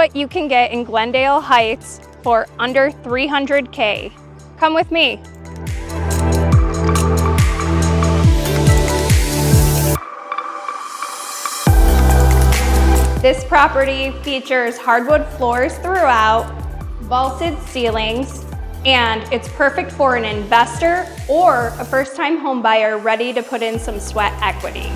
what you can get in Glendale Heights for under $300K. Come with me. This property features hardwood floors throughout, vaulted ceilings, and it's perfect for an investor or a first-time home buyer ready to put in some sweat equity.